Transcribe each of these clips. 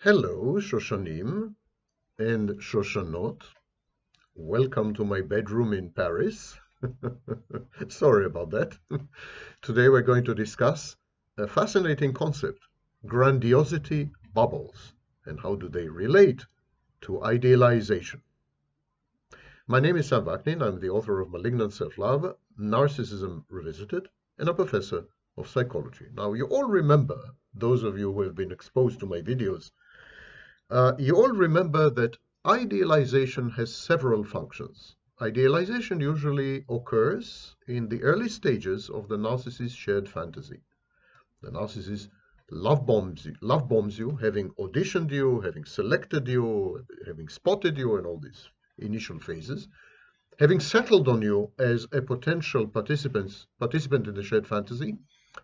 Hello, Shoshanim and Shoshanot. Welcome to my bedroom in Paris. Sorry about that. Today we're going to discuss a fascinating concept, grandiosity bubbles, and how do they relate to idealization. My name is Sam Vaknin. I'm the author of Malignant Self-Love, Narcissism Revisited, and a professor of psychology. Now, you all remember, those of you who have been exposed to my videos, you all remember that idealization has several functions. Idealization usually occurs in the early stages of the narcissist's shared fantasy. The narcissist love bombs you, having auditioned you, having selected you, having spotted you in all these initial phases, having settled on you as a potential participant in the shared fantasy.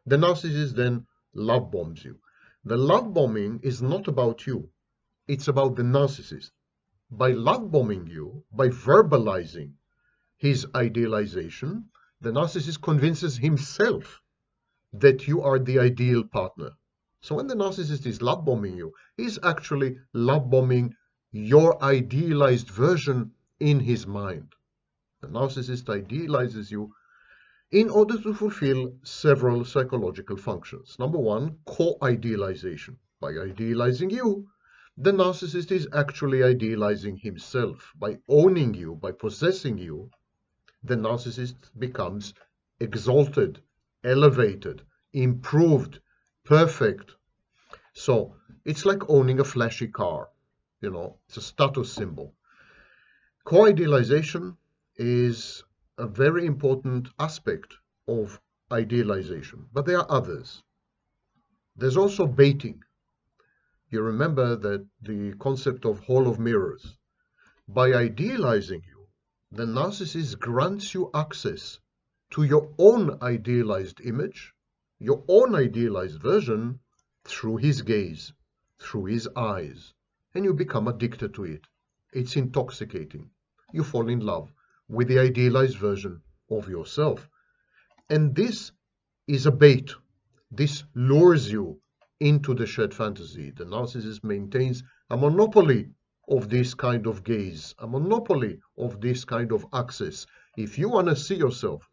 The narcissist then love bombs you. The love bombing is not about you. It's about the narcissist. By love bombing you, by verbalizing his idealization, the narcissist convinces himself that you are the ideal partner. So when the narcissist is love bombing you, he's actually love bombing your idealized version in his mind. The narcissist idealizes you in order to fulfill several psychological functions. Number one, co-idealization. By idealizing you, the narcissist is actually idealizing himself. By owning you, by possessing you, the narcissist becomes exalted, elevated, improved, perfect. So it's like owning a flashy car. It's a status symbol. Co-idealization is a very important aspect of idealization, but there are others. There's also baiting. You remember that the concept of hall of mirrors. By idealizing you, the narcissist grants you access to your own idealized image, your own idealized version, through his gaze, through his eyes, and you become addicted to it. It's intoxicating. You fall in love with the idealized version of yourself. And this is a bait. This lures you into the shared fantasy. The narcissist maintains a monopoly of this kind of gaze, a monopoly of this kind of access. If you want to see yourself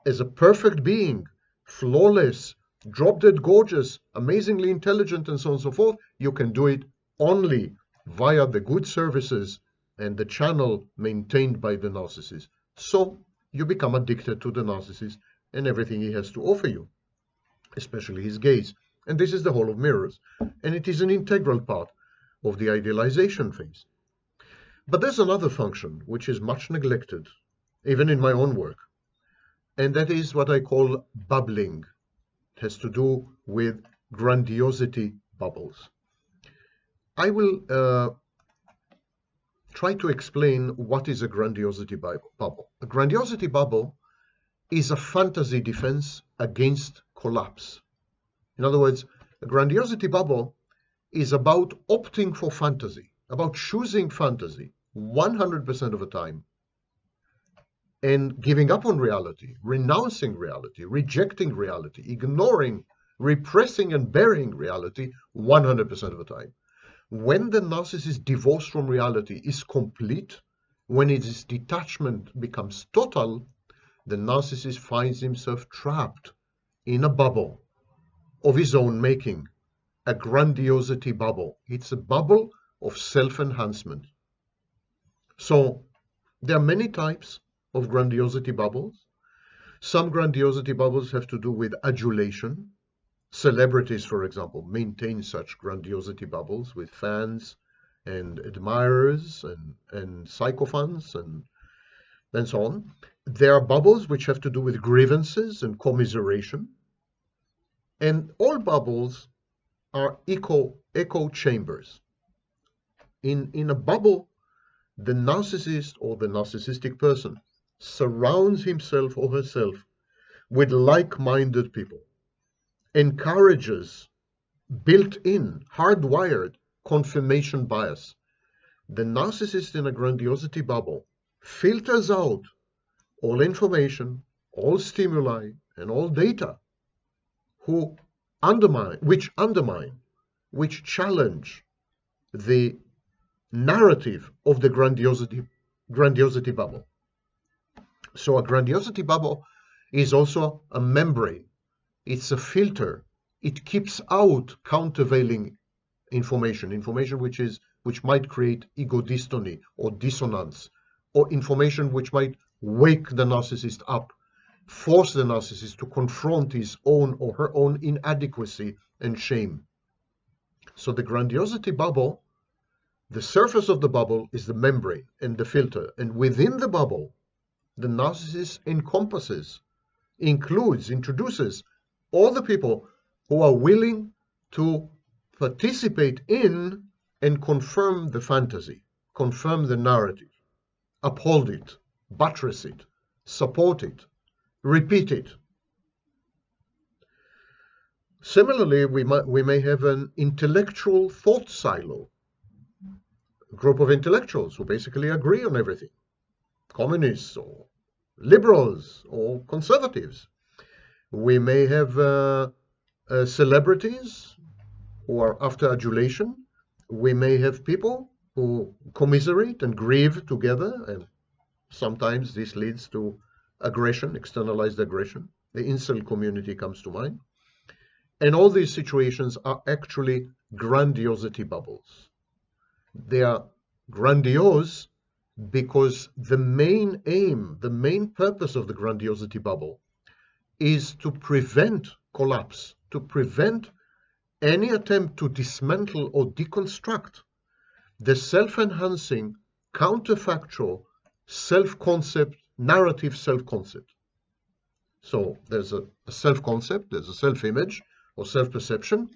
as a perfect being, flawless, drop-dead gorgeous, amazingly intelligent, and so on and so forth, you can do it only via the good services and the channel maintained by the narcissist. So you become addicted to the narcissist and everything he has to offer you, especially his gaze. And this is the hall of mirrors. And it is an integral part of the idealization phase. But there's another function which is much neglected, even in my own work. And that is what I call bubbling. It has to do with grandiosity bubbles. I will try to explain what is a grandiosity bubble. A grandiosity bubble is a fantasy defense against collapse. In other words, a grandiosity bubble is about opting for fantasy, about choosing fantasy 100% of the time and giving up on reality, renouncing reality, rejecting reality, ignoring, repressing, and burying reality 100% of the time. When the narcissist divorce from reality is complete, when its detachment becomes total, the narcissist finds himself trapped in a bubble of his own making, a grandiosity bubble. It's a bubble of self-enhancement. So there are many types of grandiosity bubbles. Some grandiosity bubbles have to do with adulation. Celebrities, for example, maintain such grandiosity bubbles with fans and admirers and sycophants and so on. There are bubbles which have to do with grievances and commiseration. And all bubbles are echo chambers. In a bubble, the narcissist or the narcissistic person surrounds himself or herself with like-minded people, encourages built-in, hardwired confirmation bias. The narcissist in a grandiosity bubble filters out all information, all stimuli, and all data which undermine, which challenge the narrative of the grandiosity bubble. So a grandiosity bubble is also a membrane. It's a filter. It keeps out countervailing information which might create ego dystony or dissonance, or information which might wake the narcissist up, force the narcissist to confront his own or her own inadequacy and shame. So the grandiosity bubble, the surface of the bubble is the membrane and the filter, and within the bubble the narcissist introduces all the people who are willing to participate in and confirm the fantasy, confirm the narrative, uphold it, buttress it, support it, repeat it. Similarly, we may have an intellectual thought silo, a group of intellectuals who basically agree on everything, communists or liberals or conservatives. We may have celebrities who are after adulation. We may have people who commiserate and grieve together, and sometimes this leads to aggression, externalized aggression. The incel community comes to mind. And all these situations are actually grandiosity bubbles. They are grandiose because the main aim, the main purpose of the grandiosity bubble is to prevent collapse, to prevent any attempt to dismantle or deconstruct the self-enhancing, counterfactual self-concept, narrative self-concept. So there's a self-concept, there's a self-image or self-perception.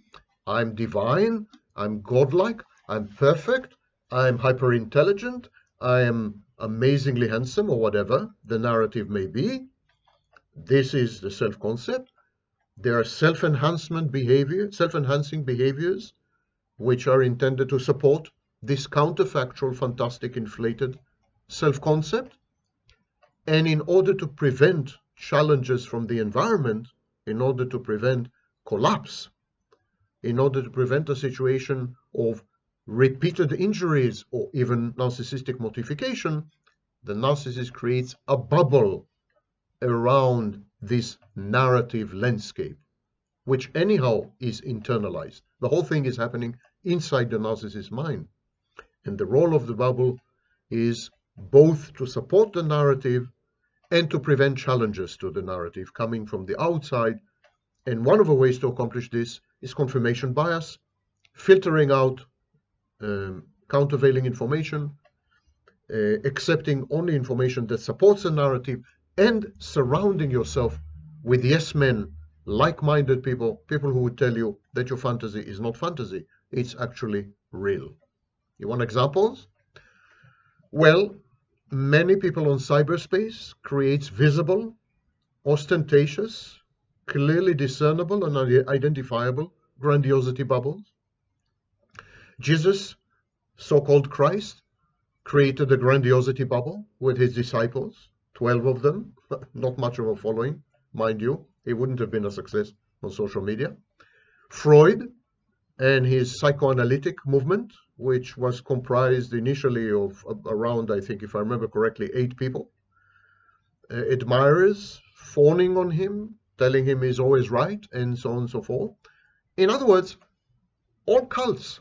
I'm divine, I'm godlike, I'm perfect, I'm hyper-intelligent, I am amazingly handsome, or whatever the narrative may be. This is the self-concept. There are self-enhancing behaviors which are intended to support this counterfactual, fantastic, inflated self-concept. And in order to prevent challenges from the environment, in order to prevent collapse, in order to prevent a situation of repeated injuries or even narcissistic mortification, the narcissist creates a bubble around this narrative landscape, which anyhow is internalized. The whole thing is happening inside the narcissist's mind. And the role of the bubble is both to support the narrative and to prevent challenges to the narrative coming from the outside. And one of the ways to accomplish this is confirmation bias, filtering out countervailing information, accepting only information that supports the narrative, and surrounding yourself with yes men, like-minded people, people who would tell you that your fantasy is not fantasy, it's actually real. You want examples? Well, many people on cyberspace creates visible, ostentatious, clearly discernible and identifiable grandiosity bubbles. Jesus, so-called Christ, created a grandiosity bubble with his disciples, 12 of them, not much of a following, mind you. He wouldn't have been a success on social media. Freud and his psychoanalytic movement, which was comprised initially of around, I think, if I remember correctly, 8 people, admirers fawning on him, telling him he's always right, and so on and so forth. In other words, all cults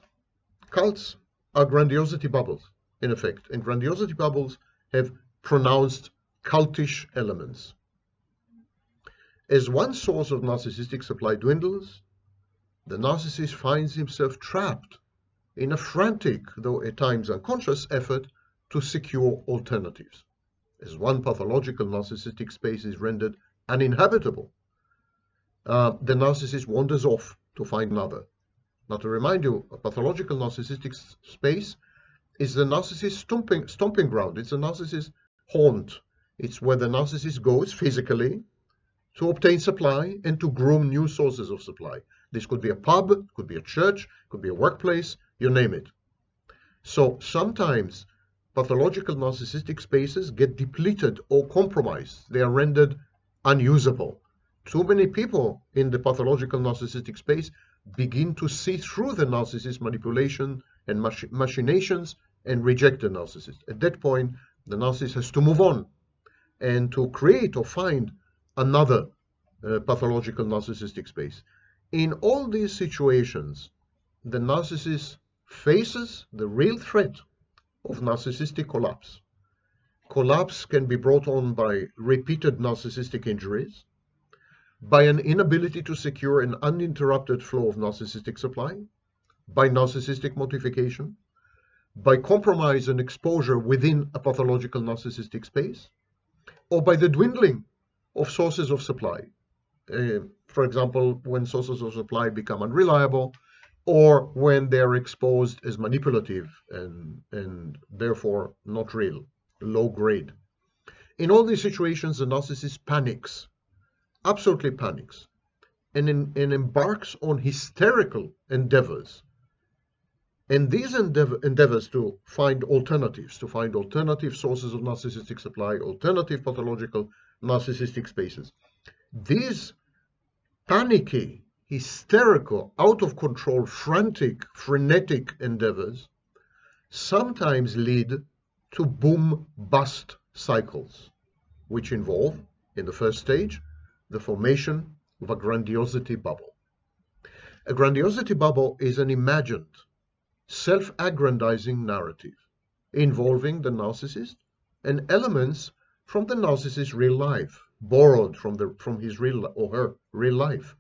are grandiosity bubbles, in effect, and grandiosity bubbles have pronounced cultish elements. As one source of narcissistic supply dwindles, the narcissist finds himself trapped in a frantic, though at times unconscious, effort to secure alternatives. As one pathological narcissistic space is rendered uninhabitable, the narcissist wanders off to find another. Now, to remind you, a pathological narcissistic space is the narcissist's stomping ground. It's a narcissist's haunt. It's where the narcissist goes physically to obtain supply and to groom new sources of supply. This could be a pub, could be a church, could be a workplace, you name it. So sometimes pathological narcissistic spaces get depleted or compromised. They are rendered unusable. Too many people in the pathological narcissistic space begin to see through the narcissist's manipulation and machinations and reject the narcissist. At that point, the narcissist has to move on and to create or find another pathological narcissistic space. In all these situations, the narcissist faces the real threat of narcissistic collapse. Collapse can be brought on by repeated narcissistic injuries, by an inability to secure an uninterrupted flow of narcissistic supply, by narcissistic mortification, by compromise and exposure within a pathological narcissistic space, or by the dwindling of sources of supply. For example, when sources of supply become unreliable, or when they're exposed as manipulative and therefore not real, low grade. In all these situations, the narcissist panics, absolutely panics, and embarks on hysterical endeavors. And these endeavors to find alternatives, to find alternative sources of narcissistic supply, alternative pathological narcissistic spaces. These panicky, hysterical, out of control, frantic, frenetic endeavors sometimes lead to boom-bust cycles, which involve, in the first stage, the formation of a grandiosity bubble. A grandiosity bubble is an imagined, self-aggrandizing narrative involving the narcissist and elements from the narcissist's real life, borrowed from his real or her real life,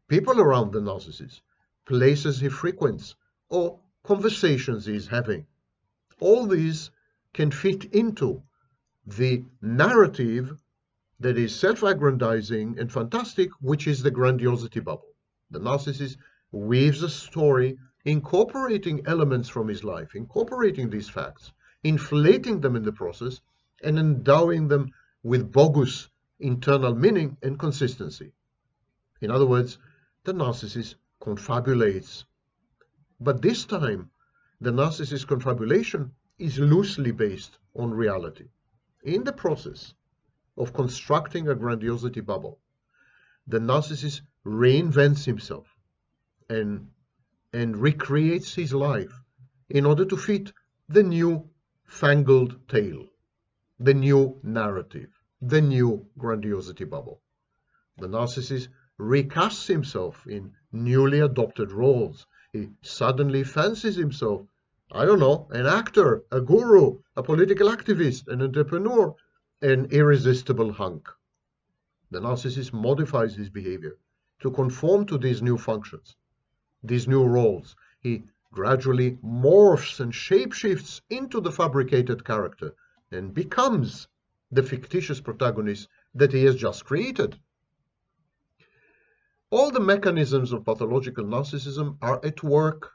people around the narcissist, places he frequents, or conversations he's having. All these can fit into the narrative that is self-aggrandizing and fantastic, which is the grandiosity bubble. The narcissist weaves a story incorporating elements from his life, incorporating these facts, inflating them in the process, and endowing them with bogus internal meaning and consistency. In other words, the narcissist confabulates. But this time, the narcissist confabulation is loosely based on reality. In the process of constructing a grandiosity bubble, the narcissist reinvents himself and recreates his life in order to fit the new fangled tale, the new narrative, the new grandiosity bubble. The narcissist recasts himself in newly adopted roles. He suddenly fancies himself, I don't know, an actor, a guru, a political activist, an entrepreneur, an irresistible hunk. The narcissist modifies his behavior to conform to these new functions, these new roles. He gradually morphs and shapeshifts into the fabricated character and becomes the fictitious protagonist that he has just created. All the mechanisms of pathological narcissism are at work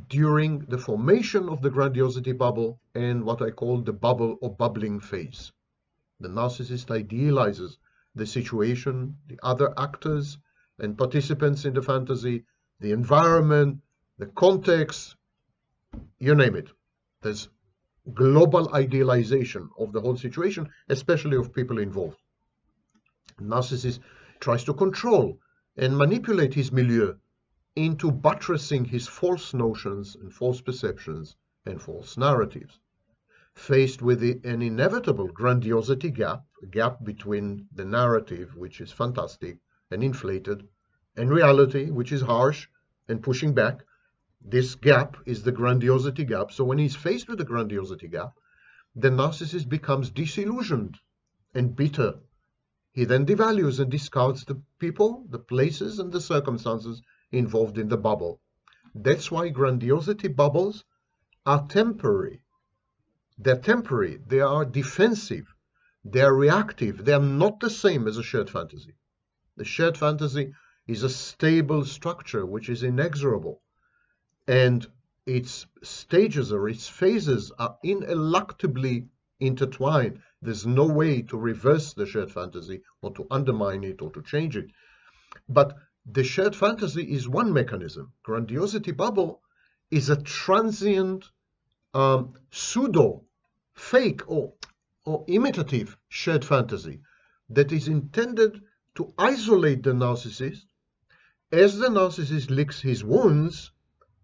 during the formation of the grandiosity bubble and what I call the bubble or bubbling phase. The narcissist idealizes the situation, the other actors and participants in the fantasy, the environment, the context, you name it. There's global idealization of the whole situation, especially of people involved. Narcissist tries to control and manipulate his milieu into buttressing his false notions and false perceptions and false narratives. Faced with an inevitable grandiosity gap, a gap between the narrative, which is fantastic and inflated, and reality, which is harsh and pushing back, this gap is the grandiosity gap. So when he's faced with the grandiosity gap, the narcissist becomes disillusioned and bitter. He then devalues and discards the people, the places, and the circumstances involved in the bubble. That's why grandiosity bubbles are temporary. They're temporary, they are defensive, they're reactive, they are not the same as a shared fantasy. The shared fantasy is a stable structure which is inexorable, and its stages or its phases are ineluctably intertwined. There's no way to reverse the shared fantasy or to undermine it or to change it. But the shared fantasy is one mechanism. Grandiosity bubble is a transient, pseudo, fake or imitative shared fantasy that is intended to isolate the narcissist as the narcissist licks his wounds,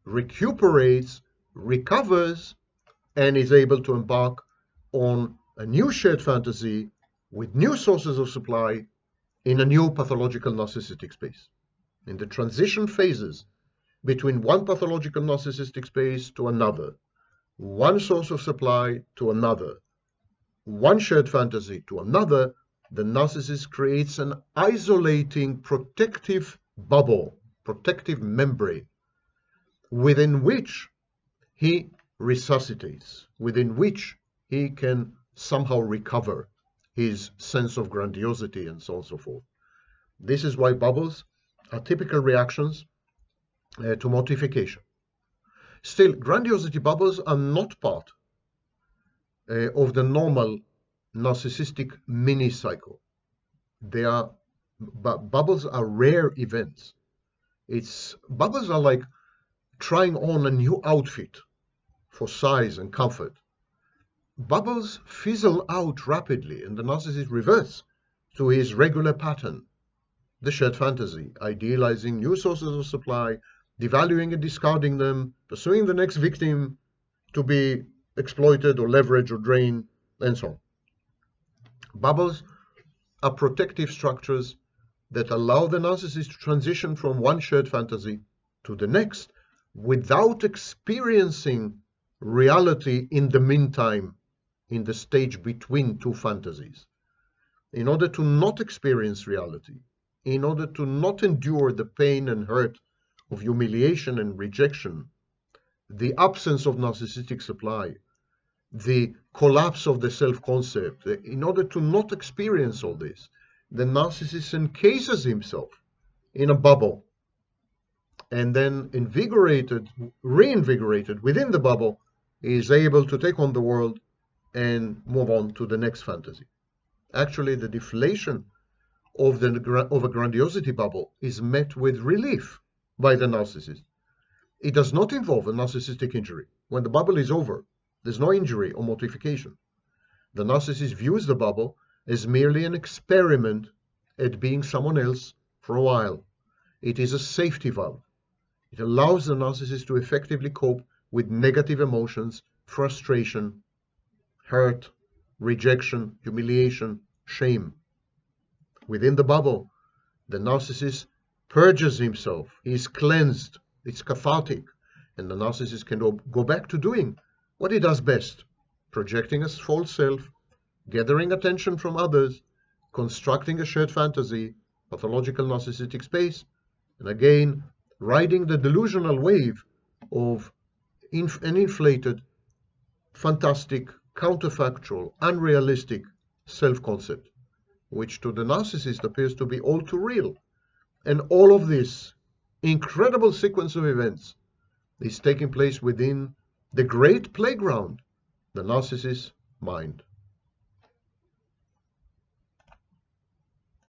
recuperates, recovers and is able to embark on a new shared fantasy with new sources of supply in a new pathological narcissistic space. In the transition phases between one pathological narcissistic space to another, one source of supply to another, one shared fantasy to another, the narcissist creates an isolating protective bubble, protective membrane, within which he resuscitates, within which he can somehow recover his sense of grandiosity and so on and so forth. This is why bubbles are typical reactions to mortification. Still, grandiosity bubbles are not part of the normal narcissistic mini cycle. Bubbles are rare events. Bubbles are like trying on a new outfit for size and comfort. Bubbles fizzle out rapidly, and the narcissist reverts to his regular pattern, the shared fantasy, idealizing new sources of supply, devaluing and discarding them, pursuing the next victim to be exploited or leveraged or drained, and so on. Bubbles are protective structures that allow the narcissist to transition from one shared fantasy to the next without experiencing reality in the meantime, in the stage between two fantasies. In order to not experience reality, in order to not endure the pain and hurt of humiliation and rejection, the absence of narcissistic supply, the collapse of the self-concept, in order to not experience all this, the narcissist encases himself in a bubble, and then reinvigorated within the bubble, he is able to take on the world and move on to the next fantasy. Actually, the deflation of a grandiosity bubble is met with relief by the narcissist. It does not involve a narcissistic injury. When the bubble is over, there's no injury or mortification. The narcissist views the bubble as merely an experiment at being someone else for a while. It is a safety valve. It allows the narcissist to effectively cope with negative emotions, frustration, hurt, rejection, humiliation, shame. Within the bubble, the narcissist purges himself. He is cleansed. It's cathartic. And the narcissist can go back to doing what he does best, projecting a false self, gathering attention from others, constructing a shared fantasy, pathological narcissistic space, and again, riding the delusional wave of an inflated, fantastic, counterfactual, unrealistic self-concept, which to the narcissist appears to be all too real. And all of this incredible sequence of events is taking place within the great playground, the narcissist's mind.